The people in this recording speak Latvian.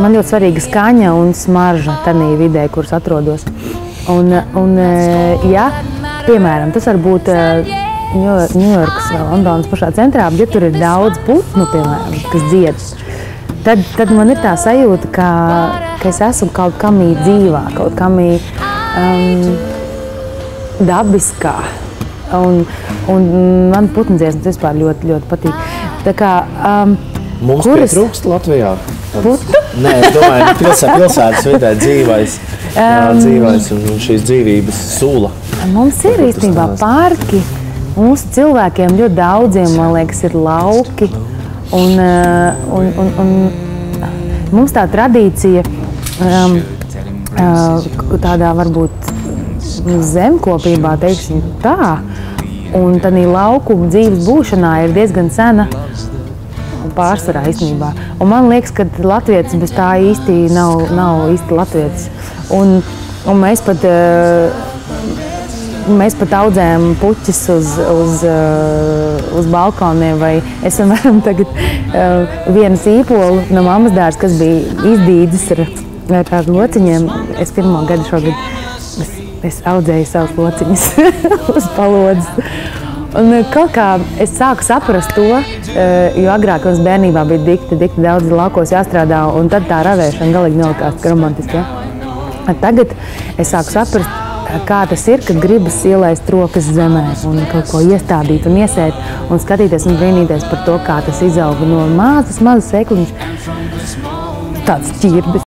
man ļoti svarīga skaņa un smarža tādā vidē, kuras atrodos. Ja, piemēram, tas var būt Ņujorkas vai Londonas pašā centrā, bet ja tur ir daudz putnu, piemēram, kas dzied, tad man ir tā sajūta, ka es esmu kaut kamī dzīvā, kaut kamī dabiskā. Un man putnu dziesmas vispār ļoti, ļoti patīk. Tā kā, mums pietrūkst Latvijā? Putnu? Nē, es domāju, pilsētas vidē dzīvais un šīs dzīvības sula. Mums ir īstenībā parki. Mūsu cilvēkiem ļoti daudziem, man liekas, ir lauki. Un mums tā tradīcija tādā varbūt zemkopībā, teiksim tā, un tādā lauku dzīves būšanā ir diezgan sena pārsvarā īstenībā. Un man liekas, ka latvietis bez tā īsti nav īsti latvietis. Un mēs pat audzējam puķis uz balkoniem, vai es varam tagad vienu sīpolu no mammas dārza, kas bija izdīdzis ar tādu lociņiem. Es pirmo gadu šogad es audzēju savus lociņus uz palodzes. Un kaut kā es sāku saprast to, jo agrāk mums bērnībā bija dikti daudz laukos jāstrādā, un tad tā ravēšana galīgi nelikās romantiski. Ja? Tagad es sāku saprast, kā tas ir, kad gribas ielaist rokas zemē un kaut ko iestādīt un iesēt un skatīties un brīnīties par to, kā tas izauga no mazas sēkliņas. Tāds ķirbis.